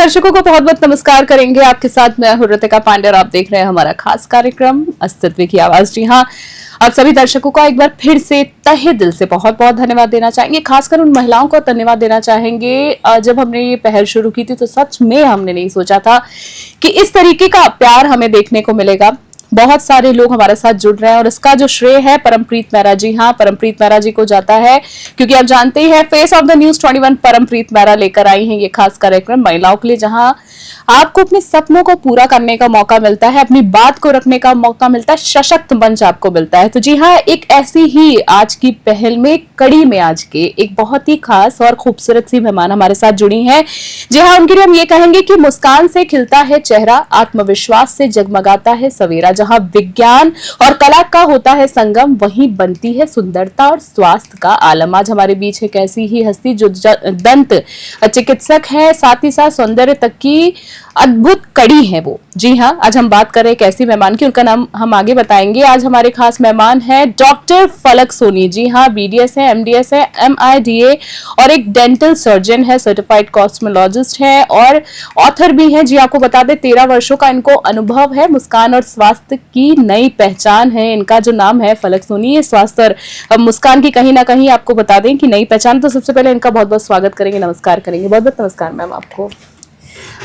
दर्शकों को बहुत बहुत नमस्कार करेंगे। आपके साथ मैं हूं ऋतिका पांडे और आप देख रहे हैं हमारा खास कार्यक्रम अस्तित्व की आवाज। जी हाँ, आप सभी दर्शकों का एक बार फिर से तहे दिल से बहुत बहुत धन्यवाद देना चाहेंगे। खासकर उन महिलाओं को धन्यवाद देना चाहेंगे जब हमने ये पहल शुरू की थी तो सच में हमने नहीं सोचा था कि इस तरीके का प्यार हमें देखने को मिलेगा। बहुत सारे लोग हमारे साथ जुड़ रहे हैं और इसका जो श्रेय है परमप्रीत मेहरा जी, हाँ परमप्रीत मेहरा जी को जाता है, क्योंकि आप जानते ही हैं face of the news 21 Parampreet Mehra लेकर आई हैं ये खास कार्यक्रम महिलाओं के लिए, जहां आपको अपने सपनों को पूरा करने का मौका मिलता है, अपनी बात को रखने का मौका मिलता है, सशक्त मंच आपको मिलता है। तो जी हाँ, एक ऐसी ही आज की पहल में कड़ी में आज के एक बहुत ही खास और खूबसूरत सी मेहमान हमारे साथ जुड़ी हैं। जी हाँ, उनके लिए हम ये कहेंगे कि मुस्कान से खिलता है चेहरा, आत्मविश्वास से जगमगाता है सवेरा। जहां विज्ञान और कला का होता है संगम, वहीं बनती है सुंदरता और स्वास्थ्य का आलम। आज हमारे बीच एक ऐसी ही हस्ती जो दंत चिकित्सक है, साथ ही साथ सौंदर्य तक की अद्भुत कड़ी है वो। जी हाँ, आज हम बात कर रहे हैं एक ऐसी मेहमान की, उनका नाम हम आगे बताएंगे। आज हमारे खास मेहमान है डॉक्टर फलक सोनी। जी हाँ, BDS है, MDS है, MIDA और एक डेंटल सर्जन है, सर्टिफाइड कॉस्मेटोलॉजिस्ट है और ऑथर भी है। जी आपको बता दें 13 वर्षों का इनको अनुभव है। मुस्कान और स्वास्थ्य की नई पहचान है, इनका जो नाम है फलक सोनी। ये स्वास्थ्य और मुस्कान की कहीं ना कहीं आपको बता दें कि नई पहचान। तो सबसे पहले इनका बहुत बहुत स्वागत करेंगे, नमस्कार करेंगे। बहुत बहुत नमस्कार मैम आपको।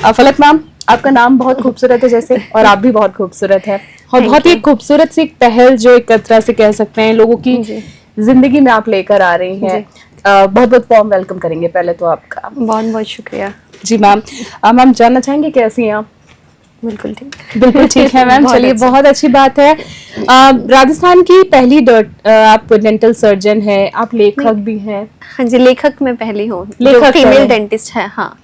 फलक मैम, आपका नाम बहुत खूबसूरत है जैसे, और आप भी बहुत खूबसूरत है और बहुत ही खूबसूरत सी पहल जो एक तरह से कह सकते हैं लोगों की जिंदगी में आप लेकर आ रही हैं। बहुत बहुत वार्म वेलकम करेंगे पहले तो आपका। बहुत बहुत शुक्रिया। जी मैम, मैम जानना चाहेंगे कैसी हैं आप? बिल्कुल ठीक है मैम। चलिए, बहुत अच्छी बात है। राजस्थान की पहली आप डेंटल सर्जन है, आप लेखक भी हैं। हाँ जी, लेखक मैं पहली हूँ, जो फीमेल डेंटिस्ट है। हाँ,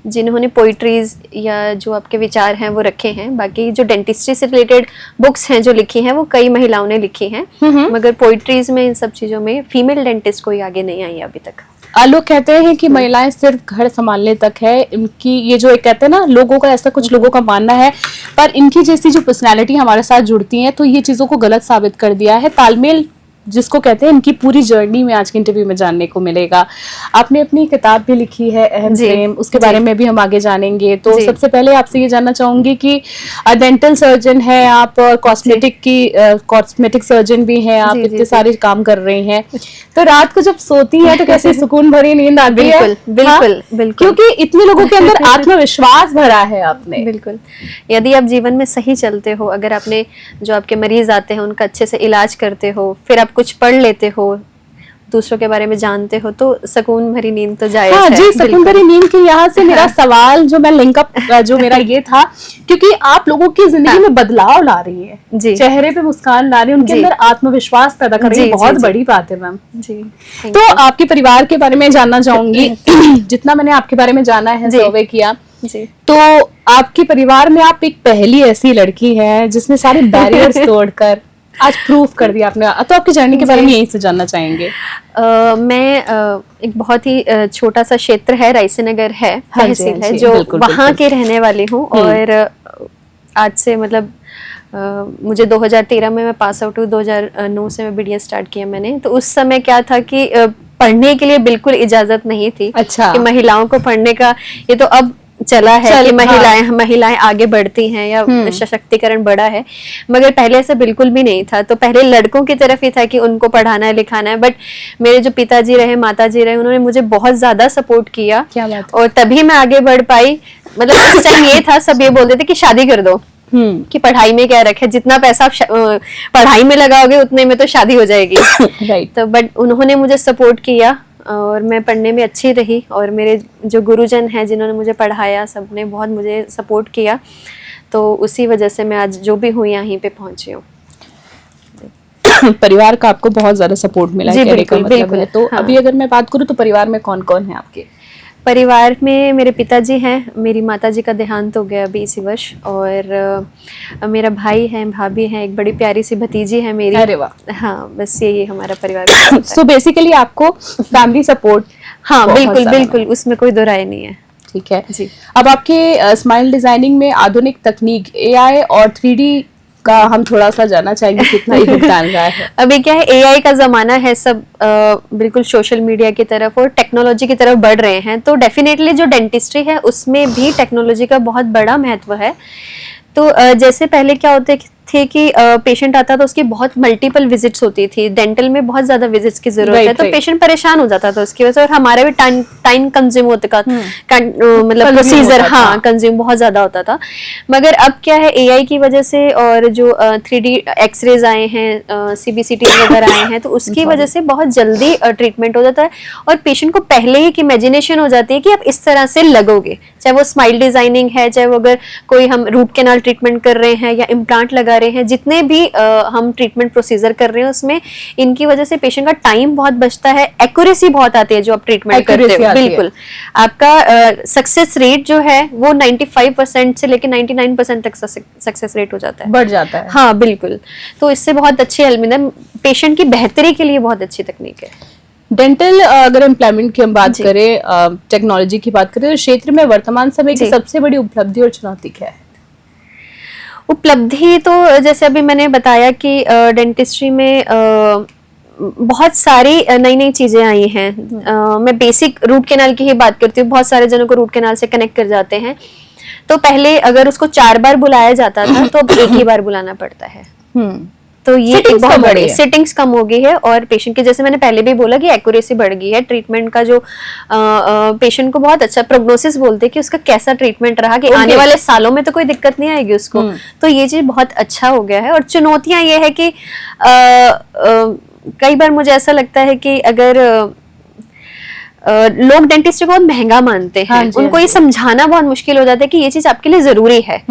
जिन्होंने पोइट्रीज या जो आपके विचार हैं वो रखे हैं। बाकी जो डेंटिस्ट्री से रिलेटेड बुक्स हैं जो लिखी हैं वो कई महिलाओं ने लिखी हैं, मगर पोइट्रीज में इन सब चीजों में फीमेल डेंटिस्ट कोई आगे नहीं आई अभी तक। लोग कहते हैं कि महिलाएं सिर्फ घर संभालने तक है, इनकी ये जो एक कहते हैं ना, लोगों का ऐसा कुछ लोगों का मानना है, पर इनकी जैसी जो पर्सनालिटी हमारे साथ जुड़ती है तो ये चीजों को गलत साबित कर दिया है। तालमेल जिसको कहते हैं, इनकी पूरी जर्नी में आज के इंटरव्यू में जानने को मिलेगा। आपने अपनी किताब भी लिखी है अहम प्रेम, उसके बारे में भी हम आगे जानेंगे। तो सबसे पहले आपसे ये जानना चाहूंगी कि डेंटल सर्जन है आप और कॉस्मेटिक सर्जन भी हैं आप, इतने सारे काम कर रही हैं, तो रात को जब सोती है तो कैसे सुकून भरी नींद आती है? बिल्कुल, क्योंकि इतने लोगों के अंदर आत्मविश्वास भरा है आपने। बिल्कुल, यदि आप जीवन में सही चलते हो, अगर आपने जो आपके मरीज आते हैं उनका अच्छे से इलाज करते हो, फिर आप कुछ पढ़ लेते हो, दूसरों के बारे में जानते हो, तो सुकून भरी नींद तो जायज है। जी, सुकून भरी नींद की यहाँ से मेरा सवाल जो मैं लिंकअप जो मेरा ये था, क्योंकि आप लोगों की जिंदगी में बदलाव ला रही है, चेहरे पे मुस्कान ला रही है, उनके अंदर आत्मविश्वास पैदा कर रही है, बहुत बड़ी बात है मैम जी। तो आपके परिवार के बारे में जानना चाहूंगी। जितना मैंने आपके बारे में जाना है, सर्वे किया, तो आपके परिवार में आप एक पहली ऐसी लड़की है जिसने सारे बैरियर्स तोड़कर आज प्रूफ कर दिया आपने। तो आपकी जर्नी के बारे में यही से जानना चाहेंगे। मैं एक बहुत ही छोटा सा क्षेत्र है, रायसेनगर है, तहसील है, जो वहाँ के रहने वाली हूँ। और आज से मतलब मुझे 2013 में मैं पास आउट हुई, 2009 से मैं BDS स्टार्ट किया मैंने। तो उस समय क्या था कि पढ़ने के लिए बिल्कुल इजाजत नहीं थी। अच्छा। कि महिलाओं को पढ़ने का, ये तो अब चला है कि महिलाएं आगे बढ़ती हैं या सशक्तिकरण बढ़ा है, मगर पहले ऐसा बिल्कुल भी नहीं था। तो पहले लड़कों की तरफ ही था कि उनको पढ़ाना है लिखाना है, बट मेरे जो पिताजी रहे, माताजी रहे, उन्होंने मुझे बहुत ज्यादा सपोर्ट किया और तभी मैं आगे बढ़ पाई। मतलब उस टाइम ये था, सब ये बोलते थे कि शादी कर दो, कि पढ़ाई में क्या रखे, जितना पैसा आप पढ़ाई में लगाओगे उतने में तो शादी हो जाएगी। तो बट उन्होंने मुझे सपोर्ट किया और मैं पढ़ने में अच्छी रही, और मेरे जो गुरुजन हैं जिन्होंने मुझे पढ़ाया, सबने बहुत मुझे सपोर्ट किया। तो उसी वजह से मैं आज जो भी हूँ यहीं पे पहुंची हूँ। परिवार का आपको बहुत ज्यादा सपोर्ट मिला है, मतलब है। तो अभी अगर मैं बात करूँ तो परिवार में कौन कौन है आपके? परिवार में मेरे पिताजी हैं, मेरी माताजी का देहांत हो गया अभी इसी वर्ष, और मेरा भाई है, भाभी है, एक बड़ी प्यारी सी भतीजी है मेरी। अरे वाह। हाँ, बस यही हमारा परिवार। सो बेसिकली आपको फैमिली सपोर्ट। हाँ बिल्कुल बिल्कुल, उसमें कोई दो राय नहीं है। ठीक है जी। अब आपके स्माइल डिजाइनिंग में आधुनिक तकनीक AI और 3D का हम थोड़ा सा जानना चाहेंगे, कितना योगदान रहा है? अभी क्या है, एआई का जमाना है, सब बिल्कुल सोशल मीडिया की तरफ और टेक्नोलॉजी की तरफ बढ़ रहे हैं, तो डेफिनेटली जो डेंटिस्ट्री है उसमें भी टेक्नोलॉजी का बहुत बड़ा महत्व है। तो जैसे पहले क्या होते थे कि पेशेंट आता था, उसकी बहुत मल्टीपल विजिट्स होती थी, डेंटल में बहुत ज्यादा विजिट्स की जरूरत है, तो पेशेंट परेशान हो जाता था उसकी वजह से, और हमारा भी टाइम कंज्यूम होता था, मतलब प्रोसीजर कंज्यूम बहुत ज्यादा होता था। मगर अब क्या है, एआई की वजह से और जो 3D एक्सरेज आए हैं, सीबीसीटी वगैरह आए हैं, तो उसकी वजह से बहुत जल्दी ट्रीटमेंट हो जाता है, और पेशेंट को पहले ही एक इमेजिनेशन हो जाती है कि आप इस तरह से लगोगे, चाहे वो स्माइल डिजाइनिंग है, चाहे वो अगर कोई हम रूट कैनाल ट्रीटमेंट कर रहे हैं या इम्प्लांट लगा रहे हैं, जितने भी हम ट्रीटमेंट प्रोसीजर कर रहे हैं उसमें इनकी वजह से पेशेंट का टाइम बहुत बचता है, एक्यूरेसी बहुत आती है जो आप ट्रीटमेंट करते हो। बिल्कुल, आपका सक्सेस रेट जो है वो 95% से लेकर 99% तक सक्सेस रेट हो जाता है, बढ़ जाता है। हाँ बिल्कुल, तो इससे बहुत अच्छी एल्मिनम पेशेंट की बेहतरी के लिए बहुत अच्छी तकनीक है। डेंटल अगर एम्प्लॉयमेंट की हम बात करें, टेक्नोलॉजी की बात करें, तो क्षेत्र में वर्तमान समय की सबसे बड़ी उपलब्धि और चुनौती क्या है? उपलब्धि तो जैसे अभी मैंने बताया कि डेंटिस्ट्री में बहुत सारी नई नई चीजें आई हैं। मैं बेसिक रूट कैनाल की ही बात करती हूँ, बहुत सारे जनों को रूट कैनाल से कनेक्ट कर जाते हैं, तो पहले अगर उसको 4 बार बुलाया जाता था तो अब एक ही बार बुलाना पड़ता है। तो ये एक बहुत बड़ी सेटिंग्स कम हो गई है, और पेशेंट की, जैसे मैंने पहले भी बोला कि एक्यूरेसी बढ़ गई है, ट्रीटमेंट का जो पेशेंट को बहुत अच्छा प्रोग्नोसिस बोलते हैं कि उसका कैसा ट्रीटमेंट रहा, कि आने वाले सालों में तो कोई दिक्कत नहीं आएगी उसको, तो ये चीज बहुत अच्छा हो गया है। और चुनौतियां ये है कि कई बार मुझे ऐसा लगता है कि अगर लोग डेंटिस्ट को बहुत महंगा मानते हैं, उनको ये समझाना बहुत मुश्किल हो जाता है कि ये चीज आपके लिए जरूरी है,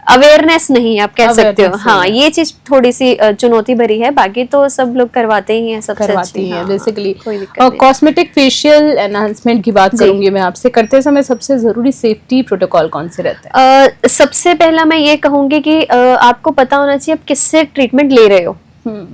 अवेयरनेस नहीं आप कह सकते हो। हाँ, ये चीज थोड़ी सी चुनौती भरी है, बाकी तो सब लोग करवाते ही हैं, सबसे अच्छी है बेसिकली। कॉस्मेटिक फेशियल एनहांसमेंट की बात करूंगी मैं आपसे, करते समय सबसे जरूरी सेफ्टी प्रोटोकॉल कौन से रहते हैं? सबसे पहला मैं ये कहूंगी कि आपको पता होना चाहिए आप किससे ट्रीटमेंट ले रहे हो।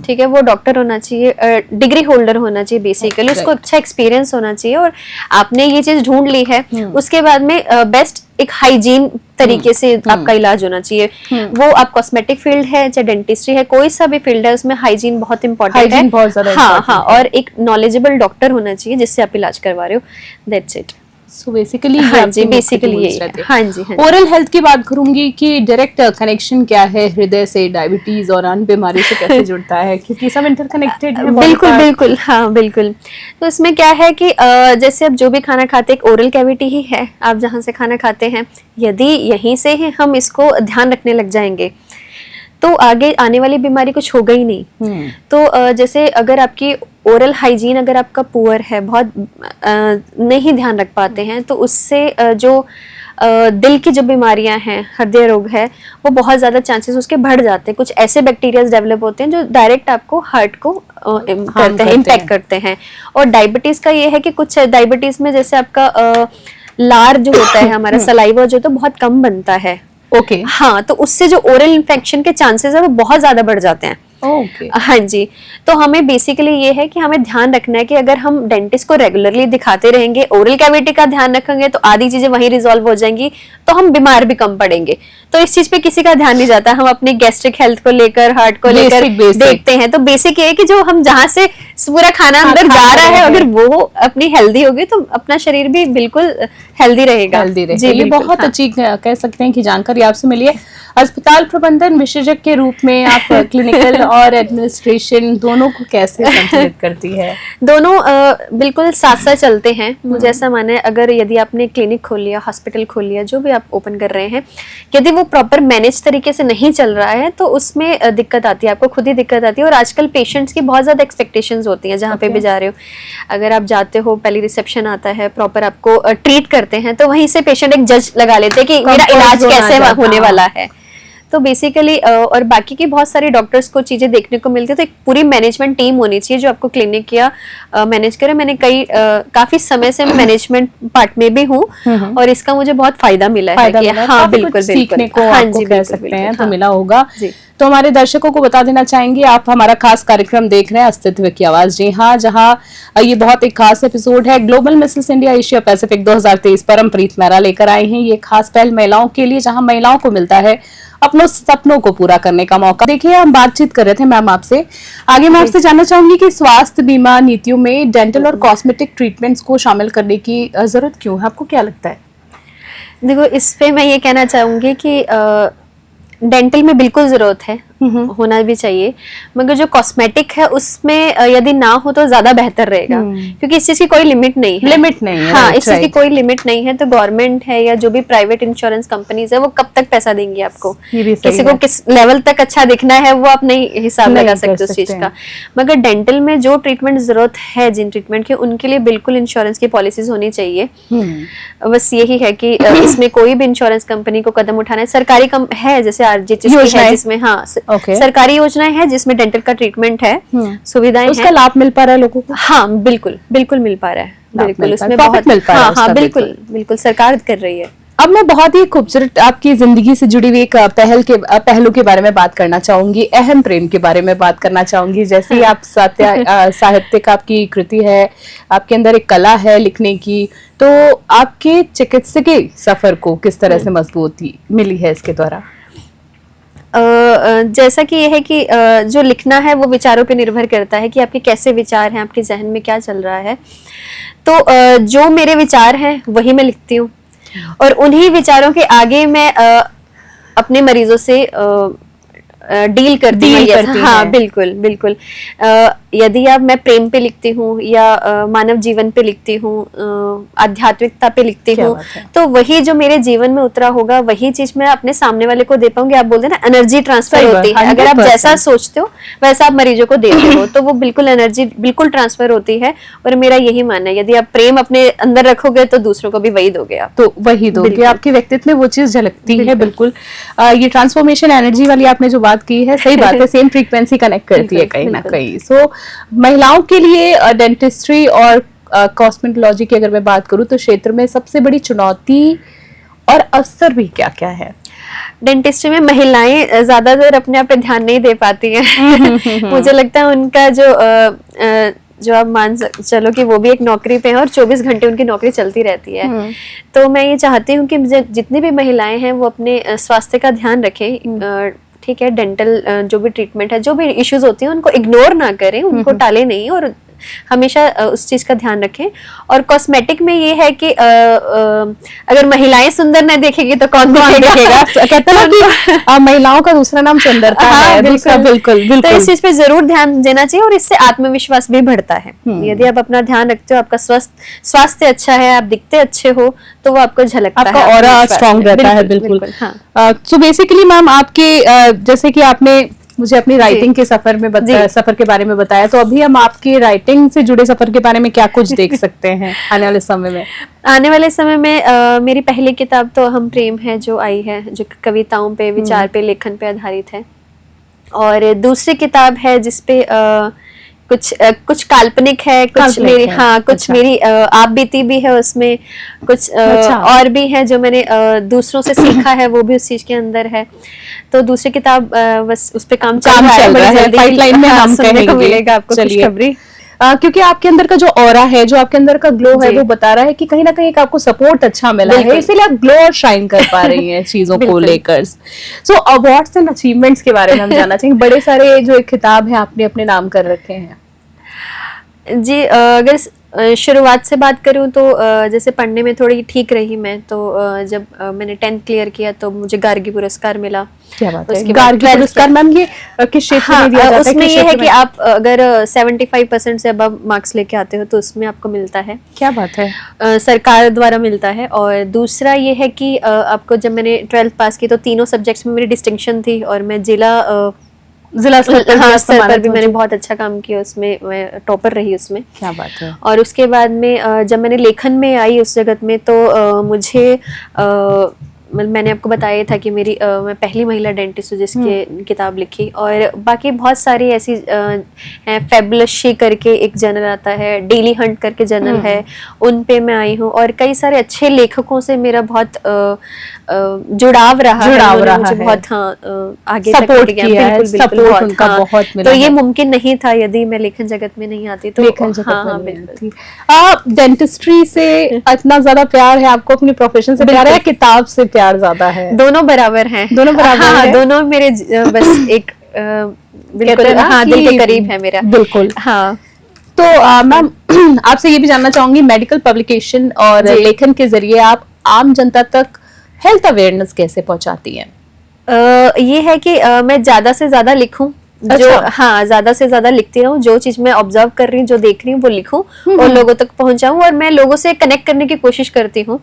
ठीक है, वो डॉक्टर होना चाहिए, डिग्री होल्डर होना चाहिए, बेसिकली उसको अच्छा एक्सपीरियंस होना चाहिए, और आपने ये चीज ढूंढ ली है, उसके बाद में बेस्ट एक हाइजीन तरीके से आपका इलाज होना चाहिए। वो आप कॉस्मेटिक फील्ड है चाहे डेंटिस्ट्री है, कोई सा भी फील्ड है, उसमें हाइजीन बहुत इंपॉर्टेंट है। हाँ, और एक नॉलेजेबल डॉक्टर होना चाहिए जिससे आप इलाज करवा रहे हो, that's it. So basically basically oral health की बात करूंगी कि डायरेक्ट कनेक्शन क्या है हृदय से, डायबिटीज और अन्य बीमारी से कैसे जुड़ता है, क्योंकि सब इंटरकनेक्टेड है। बिल्कुल, हाँ बिल्कुल। तो इसमें क्या है कि जैसे आप जो भी खाना खाते हैं, एक ओरल कैविटी ही है, आप जहाँ से खाना खाते हैं, यदि यहीं से ही हम इसको ध्यान रखने लग जाएंगे तो आगे आने वाली बीमारी कुछ होगा ही नहीं। तो जैसे अगर आपकी ओरल हाइजीन अगर आपका पुअर है, बहुत नहीं ध्यान रख पाते हैं, तो उससे जो दिल की जो बीमारियां हैं, हृदय रोग है, वो बहुत ज्यादा चांसेस उसके बढ़ जाते हैं। कुछ ऐसे बैक्टीरियाज डेवलप होते हैं जो डायरेक्ट आपको हार्ट को इम्पैक्ट करते हैं। और डायबिटीज का ये है कि कुछ डायबिटीज में जैसे आपका लार जो होता है, हमारा सलाइवा जो तो बहुत कम बनता है। हाँ, तो उससे जो ओरल इन्फेक्शन के चांसेस है वो बहुत ज्यादा बढ़ जाते हैं। हाँ जी, तो हमें बेसिकली ये है कि हमें ध्यान रखना है कि अगर हम डेंटिस्ट को रेगुलरली दिखाते रहेंगे, ओरल कैविटी का ध्यान रखेंगे, तो आधी चीजें वहीं रिजॉल्व हो जाएंगी, तो हम बीमार भी कम पड़ेंगे। तो इस चीज पे किसी का ध्यान नहीं जाता, हम अपनी गैस्ट्रिक हेल्थ को लेकर, हार्ट को लेकर देखते हैं। तो बेसिक ये है कि जो हम जहाँ से पूरा खाना अंदर जा रहा है, अगर वो अपनी हेल्दी होगी तो अपना शरीर भी बिल्कुल हेल्दी रहेगा। जी, ये बहुत अच्छी कह सकते हैं कि जानकारी आपसे मिली है। अस्पताल प्रबंधन विशेषज्ञ के रूप में आप क्लिनिकल और एडमिनिस्ट्रेशन दोनों को कैसे संतुलित करती है? दोनों बिल्कुल साथ साथ चलते हैं। मुझे ऐसा मानना है, अगर यदि आपने क्लिनिक खोल लिया, हॉस्पिटल खोल लिया, जो भी आप ओपन कर रहे हैं, यदि वो प्रॉपर मैनेज तरीके से नहीं चल रहा है तो उसमें दिक्कत आती है, आपको खुद ही दिक्कत आती है। और आजकल पेशेंट्स की बहुत ज्यादा एक्सपेक्टेशंस होती हैं जहाँ पे भी जा रहे हो। अगर आप जाते हो, पहले रिसेप्शन आता है, प्रॉपर आपको ट्रीट करते हैं, तो वहीं से पेशेंट एक जज लगा लेते हैं कि मेरा इलाज कैसे होने वाला है। तो बेसिकली और बाकी की बहुत सारे डॉक्टर्स को चीजें देखने को मिलती है। तो एक पूरी मैनेजमेंट टीम होनी चाहिए जो आपको क्लिनिक या मैनेज करे। मैंने काफी समय से मैनेजमेंट पार्ट में भी हूँ और इसका मुझे बहुत फायदा मिला है। हाँ बिल्कुल, सीखने को आपको कह सकते हैं तो मिला होगा। तो हमारे दर्शकों को बता देना चाहेंगे, आप हमारा खास कार्यक्रम देख रहे हैं अस्तित्व की आवाज। जी हाँ, जहाँ ये बहुत एक खास एपिसोड है। Global Mrs India Asia Pacific 2023 Parampreet Mehra लेकर आए हैं ये खास पहल महिलाओं के लिए, जहाँ महिलाओं को मिलता है अपनों सपनों को पूरा करने का मौका। देखिए, हम बातचीत कर रहे थे मैम आपसे, आगे मैं आपसे जानना चाहूंगी कि स्वास्थ्य बीमा नीतियों में डेंटल और कॉस्मेटिक ट्रीटमेंट्स को शामिल करने की जरूरत क्यों है, आपको क्या लगता है? देखो, इस पे मैं ये कहना चाहूंगी कि डेंटल में बिल्कुल जरूरत है, होना भी चाहिए, मगर जो कॉस्मेटिक है उसमें यदि ना हो तो ज्यादा बेहतर रहेगा, क्योंकि इस चीज की कोई लिमिट नहीं है। हाँ, इस चीज की कोई लिमिट नहीं है, तो गवर्नमेंट है या जो भी प्राइवेट इंश्योरेंस कंपनीज है वो कब तक पैसा देंगी आपको? किसी को किस लेवल तक अच्छा दिखना है वो आप नहीं हिसाब लगा सकते उस चीज का। मगर डेंटल में जो ट्रीटमेंट जरूरत है, जिन ट्रीटमेंट की, उनके लिए बिल्कुल इंश्योरेंस की पॉलिसीज होनी चाहिए। बस यही है कि इसमें कोई भी इंश्योरेंस कंपनी को कदम उठाना है। सरकारी है, जैसे आरजीएचएस है, जिसमें हाँ सरकारी योजनाएं हैं जिसमें डेंटल का ट्रीटमेंट है, सुविधाएं उसका लाभ मिल पा रहा है लोगों को? हाँ, बिल्कुल बिल्कुल मिल पा रहा है, बिल्कुल उसमें बहुत मिल पा रहा है। हाँ, बिल्कुल बिल्कुल सरकार कर रही है। अब मैं बहुत ही खूबसूरत आपकी जिंदगी से जुड़ी हुई एक पहलू के बारे में बात करना चाहूंगी, अहम प्रेम के बारे में बात करना चाहूंगी। जैसे आप साहित्यिक आपकी कृति है, आपके अंदर एक कला है लिखने की, तो आपके चिकित्सकीय सफर को किस तरह से मजबूती मिली है इसके द्वारा? जैसा कि यह है कि जो लिखना है वो विचारों पे निर्भर करता है कि आपके कैसे विचार हैं, आपके जहन में क्या चल रहा है। तो जो मेरे विचार हैं वही मैं लिखती हूँ, और उन्हीं विचारों के आगे मैं अपने मरीजों से डील करती हूँ। हाँ, बिल्कुल बिल्कुल। यदि अब मैं प्रेम पे लिखती हूँ या मानव जीवन पे लिखती हूँ, आध्यात्मिकता पे लिखती हूँ, तो वही जो मेरे जीवन में उतरा होगा वही चीज मैं अपने सामने वाले को दे पाऊंगी। आप बोलते हैं ना, एनर्जी ट्रांसफर होती है। अगर आप जैसा सोचते हो वैसा आप मरीजों को देते हो, तो वो बिल्कुल एनर्जी बिल्कुल ट्रांसफर होती है। और मेरा यही मानना है, यदि आप प्रेम अपने अंदर रखोगे तो दूसरों को भी वही दोगे आप। तो वही दोगे, आपके व्यक्तित्व में वो चीज झलकती है। बिल्कुल, ये ट्रांसफॉर्मेशन एनर्जी वाली आपने जो बात की है, सही बात है, सेम फ्रीक्वेंसी कनेक्ट करती है कहीं ना कहीं। सो महिलाओं के लिए डेंटिस्ट्री और कॉस्मेटोलॉजी की अगर मैं बात करूं तो क्षेत्र में सबसे बड़ी चुनौती और अवसर भी क्या क्या है? डेंटिस्ट्री में महिलाएं ज्यादातर अपने आप पे ध्यान नहीं दे पाती हैं। मुझे लगता है उनका जो आप मान चलो कि वो भी एक नौकरी पे है और 24 घंटे उनकी नौकरी चलती रहती है। तो मैं ये चाहती हूँ कि जितनी भी महिलाएं हैं वो अपने स्वास्थ्य का ध्यान रखें। ठीक है, डेंटल जो भी ट्रीटमेंट है, जो भी इश्यूज होती हैं उनको इग्नोर ना करें, उनको टालें नहीं, और हमेशा उस चीज का ध्यान रखें। और कॉस्मेटिक में ये है कि अगर महिलाएं सुंदर न देखेगी तो कौन देखेगा? कहते हैं कि महिलाओं का दूसरा नाम सुंदरता है। बिल्कुल। तो इस चीज पे जरूर ध्यान देना चाहिए, और इससे आत्मविश्वास भी बढ़ता है। यदि आप अपना ध्यान रखते हो, आपका स्वास्थ्य अच्छा है, आप दिखते अच्छे हो, तो वो आपको झलकता है, आपका ऑरा स्ट्रांग रहता है। बिल्कुल। सो बेसिकली मैम, आपके जैसे कि आपने मुझे अपनी राइटिंग के सफर के बारे में बताया, तो अभी हम आपके राइटिंग से जुड़े सफर के बारे में क्या कुछ देख सकते हैं आने वाले समय में? आने वाले समय में मेरी पहली किताब तो हम प्रेम है जो आई है, जो कविताओं पे, विचार पे, लेखन पे आधारित है। और दूसरी किताब है जिसपे कुछ काल्पनिक है, कुछ मेरी कुछ मेरी आप बीती भी है उसमें, कुछ और भी है जो मैंने दूसरों से सीखा है, वो भी उस चीज के अंदर है। तो दूसरी किताब बस उस पे काम चल रहा है, पाइपलाइन में हम सुनने को मिलेगा आपको खुशखबरी। क्योंकि आपके अंदर का जो ऑरा है, जो आपके अंदर का ग्लो है, वो बता रहा है कि कहीं ना कहीं आपको सपोर्ट अच्छा मिला है, इसीलिए आप ग्लो और शाइन कर पा रही हैं चीजों को लेकर। सो अवार्ड्स एंड अचीवमेंट्स के बारे में हम जानना चाहेंगे। बड़े सारे जो एक खिताब है आपने अपने नाम कर रखे हैं जी। अगर शुरुआत से बात करूं तो जैसे पढ़ने में थोड़ी ठीक रही मैं, तो जब मैंने 10th क्लियर किया तो मुझे गार्गी पुरस्कार मिला। क्या बात है? गार्गी पुरस्कार मैम ये किस क्षेत्र में दिया जाता है? उसमें ये है कि आप अगर 75% से अबव मार्क्स लेके आते हो तो उसमें आपको मिलता है। क्या बात है? सरकार द्वारा मिलता है। और दूसरा ये है कि आपको, जब मैंने 12th पास की तो तीनों सब्जेक्ट्स में मेरी डिस्टिंक्शन थी, और मैं जिला स्तर पर भी मैंने बहुत अच्छा काम किया, उसमें मैं टॉपर रही उसमें। क्या बात है? और उसके बाद में जब मैंने लेखन में आई उस जगत में, तो मुझे मैंने आपको बताया था कि मैं पहली महिला डेंटिस्ट हूँ जिसकी किताब लिखी। और बाकी बहुत सारी ऐसी हैं, फैबुलस शी करके एक जर्नल आता है, डेली हंट करके जर्नल है, उन पे मैं आई हूँ। और कई सारे अच्छे लेखकों से मेरा बहुत जुड़ाव रहा है, मुझे बहुत आगे सपोर्ट किया है, सपोर्ट उनका बहुत मिला। तो ये मुमकिन नहीं था यदि मैं लेखन जगत में नहीं आती। तो डेंटिस्ट्री से इतना ज्यादा प्यार है आपको, अपनी प्रोफेशन से प्यार है, किताब से प्यार प्यार ज्यादा है? दोनों बराबर हैं। दोनों बराबर हाँ, हैं? दोनों मेरे बस एक बिल्कुल हाँ दिल के करीब है मेरा। बिल्कुल। हाँ तो मैम आपसे ये भी जानना चाहूंगी, मेडिकल पब्लिकेशन और लेखन के जरिए आप आम जनता तक हेल्थ अवेयरनेस कैसे पहुंचाती हैं? ये है कि मैं ज्यादा से ज्यादा लिखूं, जो हाँ ज्यादा से ज्यादा लिखती रहूं, जो चीज मैं ऑब्जर्व कर रही हूँ, जो देख रही हूँ वो लिखूं और लोगों तक पहुंचाऊं। और मैं लोगों से कनेक्ट करने की कोशिश करती हूँ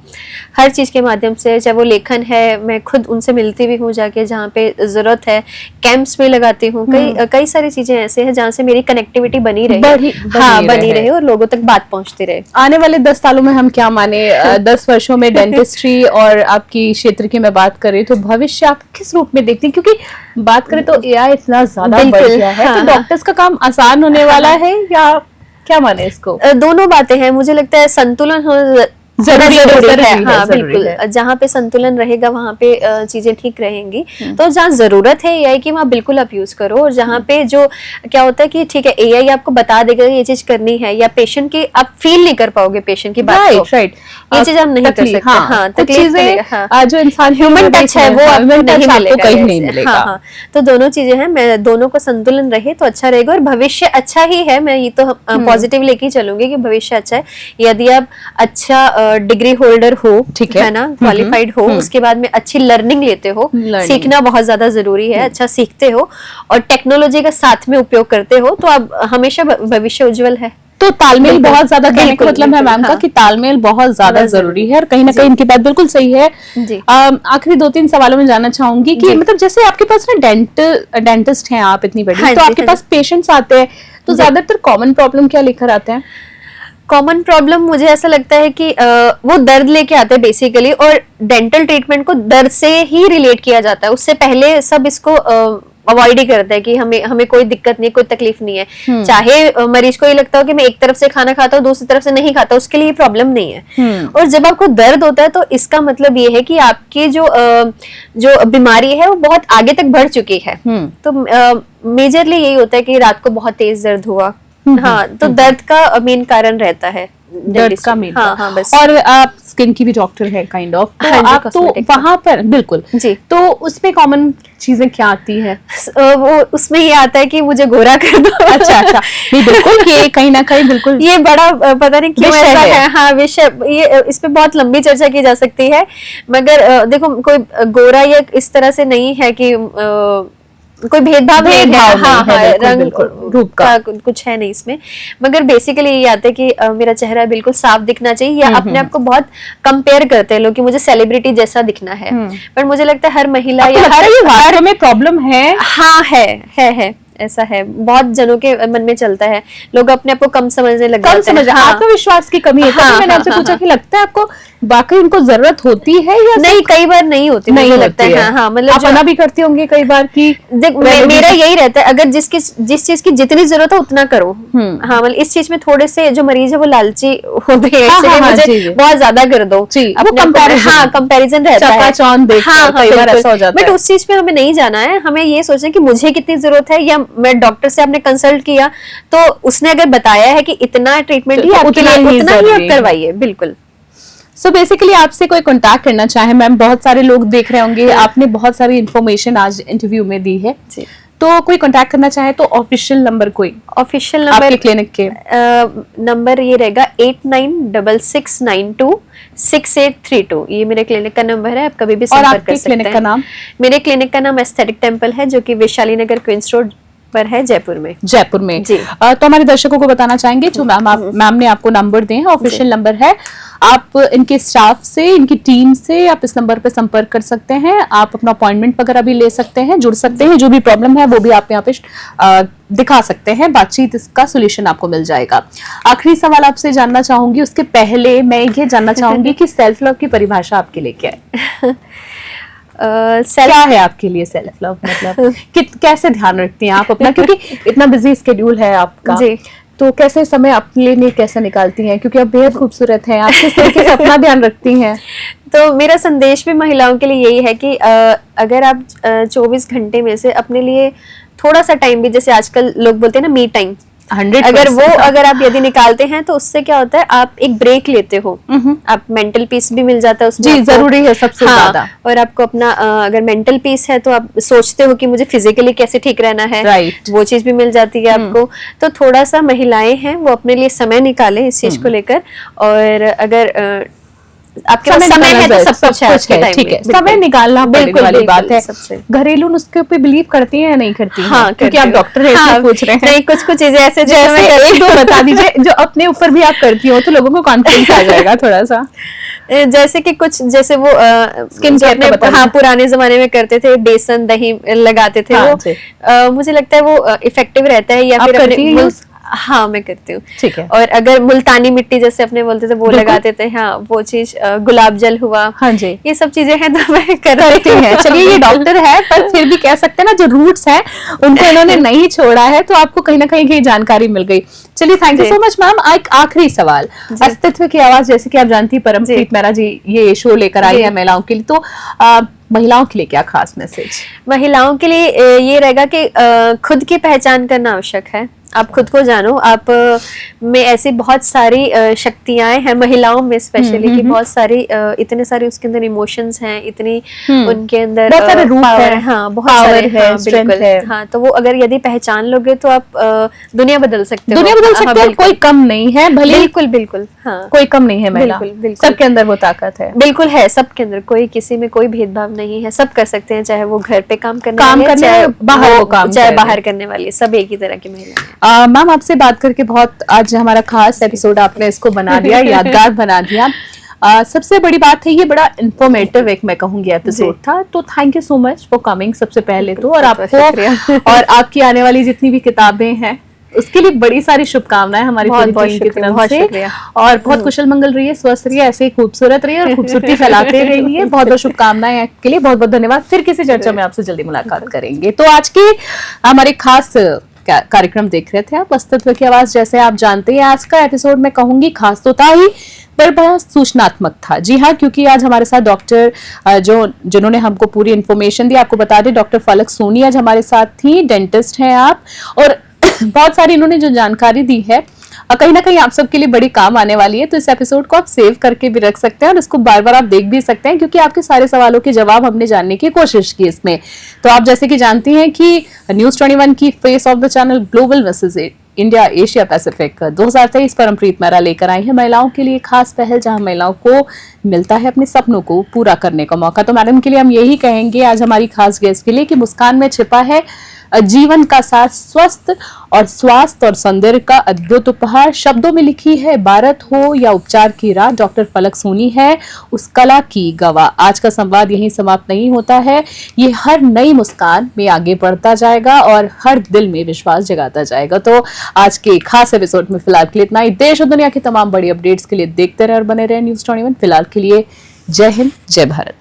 हर चीज के माध्यम से, चाहे वो लेखन है, मैं खुद उनसे मिलती भी हूँ जाके जहाँ पे जरूरत है, कैंप्स में लगाती हूँ, कई सारी चीजें ऐसे हैं जहाँ से मेरी कनेक्टिविटी बनी रहे, हाँ बनी रहे और लोगों तक बात पहुंचती रहे। आने वाले 10 सालों में हम क्या माने, 10 वर्षों में डेंटिस्ट्री और आपकी क्षेत्र की मैं बात करें तो भविष्य आप किस रूप में देखती हैं? क्योंकि बात करें तो एआई इतना ज्यादा बढ़ गया है, तो डॉक्टर्स का काम आसान होने वाला है या क्या माने इसको? दोनों बातें हैं, मुझे लगता है संतुलन हो जरूरी है। हाँ बिल्कुल, जहाँ पे संतुलन रहेगा वहाँ पे चीजें ठीक रहेंगी। तो जहाँ जरूरत है एआई की वहाँ बिल्कुल आप यूज करो, और जहाँ पे जो क्या होता है कि ठीक है एआई आपको बता देगा ये चीज करनी है, या पेशेंट की आप फील नहीं कर पाओगे पेशेंट की बात को, राइट, ये चीज आप नहीं कर सकते। हाँ, कुछ चीजें जो इंसान ह्यूमन टच है वो आपको कहीं नहीं मिलेगा। हाँ, तो दोनों चीजें हैं, मैं दोनों को संतुलन रहे तो अच्छा रहेगा, और भविष्य अच्छा ही है। मैं ये तो पॉजिटिव लेके चलूंगी कि भविष्य अच्छा है। यदि आप अच्छा डिग्री होल्डर हो, ठीक है ना, क्वालिफाइड हो, उसके बाद में अच्छी लर्निंग लेते हो, सीखना बहुत ज्यादा जरूरी है, अच्छा सीखते हो और टेक्नोलॉजी का साथ में उपयोग करते हो, तो आप हमेशा भविष्य उज्जवल है। तो तालमेल बहुत ज्यादा, कहने का मतलब है मैम का कि तालमेल बहुत ज्यादा जरूरी है, और कहीं ना कहीं इनकी बात बिल्कुल सही है। आखिरी 2-3 सवालों में जानना चाहूंगी कि मतलब जैसे आपके पास ना डेंटिस्ट हैं आप इतनी बड़ी, तो आपके पास पेशेंट्स आते हैं, तो ज्यादातर कॉमन प्रॉब्लम क्या लेकर आते हैं? कॉमन प्रॉब्लम मुझे ऐसा लगता है कि वो दर्द लेके आते हैं बेसिकली, और डेंटल ट्रीटमेंट को दर्द से ही रिलेट किया जाता है, उससे पहले सब इसको अवॉइड ही करते हैं कि हमें कोई दिक्कत नहीं, कोई तकलीफ नहीं है। चाहे मरीज को ये लगता हो कि मैं एक तरफ से खाना खाता हूँ दूसरी तरफ से नहीं खाता, उसके लिए प्रॉब्लम नहीं है। और जब आपको दर्द होता है तो इसका मतलब ये है कि आपकी जो बीमारी है वो बहुत आगे तक बढ़ चुकी है। तो मेजरली यही होता है कि रात को बहुत तेज दर्द हुआ, हाँ, तो दर्द का मेन कारण रहता है, दर्द का मेन। हाँ, बस। और आप स्किन की भी डॉक्टर है काइंड ऑफ, तो हाँ, आप तो वहां पर बिल्कुल जी, तो उसमें कॉमन चीजें क्या आती है? वो उसमें ये आता है कि मुझे गोरा कर दो। अच्छा, नहीं बिल्कुल, ये कहीं ना कहीं बिल्कुल ये बड़ा पता नहीं क्यों ऐसा है। हाँ, विषय ये इस पे बहुत लंबी चर्चा की जा सकती है, मगर देखो कोई गोरा या इस तरह से नहीं है कि कोई भेदभाव नहीं है, हाँ, रंग रूप का कुछ है नहीं इसमें, मगर बेसिकली ये आता है कि मेरा चेहरा बिल्कुल साफ दिखना चाहिए, या अपने आप को बहुत कंपेयर करते हैं लोग कि मुझे सेलिब्रिटी जैसा दिखना है। पर मुझे लगता है हर महिला या हर में प्रॉब्लम है। हाँ, है ऐसा है, बहुत जनों के मन में चलता है, लोग अपने आप को कम समझने लग जाते हैं, आत्मविश्वास की कमी है। हाँ, मैंने आपसे पूछा कि लगता है आपको वाकई उनको जरूरत होती है या नहीं? कई बार नहीं होती, मुझे लगता है। हाँ, मतलब आप मना भी करती होंगे कई बार कि मेरा यही रहता है, अगर जिस चीज की जितनी जरूरत है उतना करो। हाँ, मतलब इस चीज में थोड़े से जो मरीज है वो लालची होते हैं, इसलिए मुझे बहुत ज्यादा कर दो, कंपैरिजन रहता है। बट उस चीज पे हमें नहीं जाना है, हमें ये सोचना है कि मुझे कितनी जरूरत है, या मैं डॉक्टर से आपने कंसल्ट किया तो उसने अगर बताया है कि इतना ट्रीटमेंट ही आपके लिए, उतना ही आप करवाइए। बिल्कुल। सो बेसिकली आपसे कोई कांटेक्ट करना चाहे, मैम बहुत सारे लोग देख रहे होंगे, आपने बहुत सारी इंफॉर्मेशन आज इंटरव्यू में दी है, तो कोई कांटेक्ट करना चाहे तो ऑफिशियल नंबर, कोई ऑफिशियल नंबर आपके क्लिनिक के? नंबर ये रहेगा 8966926832, ये मेरे क्लिनिक का नंबर है, आप कभी भी संपर्क कर सकते हैं। क्लिनिक का नाम? मेरे क्लिनिक का नाम एस्थेटिक टेम्पल है, जो कि वैशाली नगर क्वींस रोड पर है, जयपुर में जी। तो हमारे दर्शकों को बताना चाहेंगे जो मैम ने आपको नंबर दिए हैं, ऑफिशियल नंबर है, आप इनके स्टाफ से, इनकी टीम से आप इस नंबर पे संपर्क कर सकते हैं, आप अपना अपॉइंटमेंट वगैरह भी ले सकते हैं, जुड़ सकते हैं, जो भी प्रॉब्लम है वो भी आप यहाँ पे दिखा सकते हैं, बातचीत इसका सोल्यूशन आपको मिल जाएगा। आखिरी सवाल आपसे जानना चाहूंगी, उसके पहले मैं ये जानना चाहूंगी कि सेल्फ लव की परिभाषा आपके लिए क्या है? क्या है आपके लिए सेल्फ लव, मतलब कैसे ध्यान रखती हैं आप अपना, क्योंकि इतना बिजी स्केड्यूल है आपका जी, तो कैसे समय अपने लिए कैसे निकालती हैं, क्योंकि आप बेहद खूबसूरत हैं, आप किस तरीके से अपना ध्यान रखती हैं? तो मेरा संदेश भी महिलाओं के लिए यही है कि अगर आप 24 घंटे में से अपने लिए थोड़ा सा टाइम भी, जैसे आजकल लोग बोलते हैं ना मी टाइम, 100% अगर वो अगर आप यदि निकालते हैं तो उससे क्या होता है, आप एक ब्रेक लेते हो, आप मेंटल पीस भी मिल जाता है उसमें जी, आपको। जरूरी है सबसे ज्यादा। और आपको अपना अगर मेंटल पीस है तो आप सोचते हो कि मुझे फिजिकली कैसे ठीक रहना है, राइट, वो चीज भी मिल जाती है आपको। तो थोड़ा सा महिलाएं हैं वो अपने लिए समय निकालें इस चीज को लेकर, और अगर आपके पास समय है तो सब कुछ है आपके टाइम ठीक है, में। समय निकालना बिल्कुल वाली बात है। सबसे घरेलू नुस्खे पे बिलीव करती हैं या नहीं करती हैं? हाँ, क्योंकि आप डॉक्टर हैं इसलिए पूछ रहे हैं। नहीं, कुछ कुछ चीजें ऐसे जैसे एक दो बता दीजिए जो अपने ऊपर भी आप करती हो तो लोगों को कॉन्फिडेंस आ जाएगा थोड़ा सा। जैसे कि कुछ जैसे वो स्किन केयर का हाँ पुराने जमाने में करते थे, बेसन दही लगाते थे, हाँ, वो मुझे लगता है वो इफेक्टिव रहता है। या फिर अपने हाँ मैं करती हूँ, ठीक है। और अगर मुल्तानी मिट्टी जैसे अपने बोलते थे वो लगाते थे, हाँ वो चीज, गुलाब जल हुआ, हाँ जी, ये सब चीजें हैं तो मैं करती हैं। चलिए ये डॉक्टर है पर फिर भी कह सकते हैं ना जो रूट्स हैं उनको इन्होंने नहीं छोड़ा है, तो आपको कहीं ना कहीं की जानकारी मिल गई। चलिए thank you so much ma'am. एक आखिरी सवाल, अस्तित्व की आवाज जैसे कि आप जानती हैं परमप्रीत मेहरा जी ये शो लेकर आई है महिलाओं के लिए, तो महिलाओं के लिए क्या खास मैसेज? महिलाओं के लिए ये रहेगा कि खुद की पहचान करना आवश्यक है। आप खुद को जानो, आप में ऐसी बहुत सारी शक्तियां हैं महिलाओं में स्पेशली, कि बहुत सारी इतने सारे उसके अंदर इमोशंस हैं, इतनी उनके अंदर बहुत सारे रूप है, हाँ बहुत सारे है, बिल्कुल है। हाँ तो वो अगर यदि पहचान लोगे तो आप दुनिया बदल सकते हो, दुनिया बदल सकते हो। कोई कम नहीं है, भले बिल्कुल बिल्कुल, हाँ कोई कम नहीं है महिला, सबके अंदर वो ताकत है, बिल्कुल है सबके अंदर, कोई किसी में कोई भेदभाव नहीं है, सब कर सकते हैं, चाहे वो घर पे काम करने चाहे बाहर करने वाली, सब एक ही तरह की महिला है। मैम आपसे बात करके बहुत आज हमारा खास एपिसोड आपने इसको बना दिया, यादगार बना दिया। सबसे बड़ी बात है ये बड़ा इंफॉर्मेटिव एक मैं कहूंगी एपिसोड था, तो thank you so much for coming सबसे पहले तो, और आपको और आपकी आने वाली जितनी भी किताबें हैं उसके लिए बड़ी सारी शुभकामनाएं हमारी पूरी टीम की तरफ से, और बहुत कुशल मंगल रहिए, स्वस्थ रहिए, ऐसे ही खूबसूरत रहिए और खूबसूरती फैलाते रहिए। बहुत बहुत शुभकामनाएं आपके लिए, बहुत बहुत धन्यवाद। फिर किसी चर्चा में आपसे जल्दी मुलाकात करेंगे। तो आज की हमारे खास कार्यक्रम देख रहे थे आप, अस्तित्व की आवाज। जैसे आप जानते हैं आज का एपिसोड मैं कहूंगी खास तो था ही पर बड़ा सूचनात्मक था। जी हाँ, क्योंकि आज हमारे साथ डॉक्टर जिन्होंने हमको पूरी इन्फॉर्मेशन दी, आपको बता दें डॉक्टर फलक सोनी आज हमारे साथ थी, डेंटिस्ट हैं आप, और बहुत सारी इन्होंने जो जानकारी दी है कहीं ना कहीं आप सबके लिए बड़ी काम आने वाली है। तो इस एपिसोड को आप सेव करके भी रख सकते हैं और इसको बार बार आप देख भी सकते हैं, क्योंकि आपके सारे सवालों के जवाब हमने जानने की कोशिश की इसमें। तो आप जैसे कि जानती हैं कि न्यूज़ 21 की face of the channel global message India Asia Pacific 2023 Parampreet Mehra लेकर आई है महिलाओं के लिए खास पहल, जहां महिलाओं को मिलता है अपने सपनों को पूरा करने का मौका। तो मैडम के लिए हम यही कहेंगे आज हमारी खास गेस्ट के लिए कि मुस्कान में छिपा है जीवन का साथ, स्वस्थ और स्वास्थ्य और सौंदर्य का अद्भुत उपहार। शब्दों में लिखी है भारत हो या उपचार की राह, डॉक्टर फलक सोनी है उस कला की गवाह। आज का संवाद यहीं समाप्त नहीं होता है, ये हर नई मुस्कान में आगे बढ़ता जाएगा और हर दिल में विश्वास जगाता जाएगा। तो आज के खास एपिसोड में फिलहाल के लिए इतना ही। देश और दुनिया की तमाम बड़ी अपडेट्स के लिए देखते रहे और बने रहे न्यूज़ 21। फिलहाल के लिए जय हिंद, जय भारत।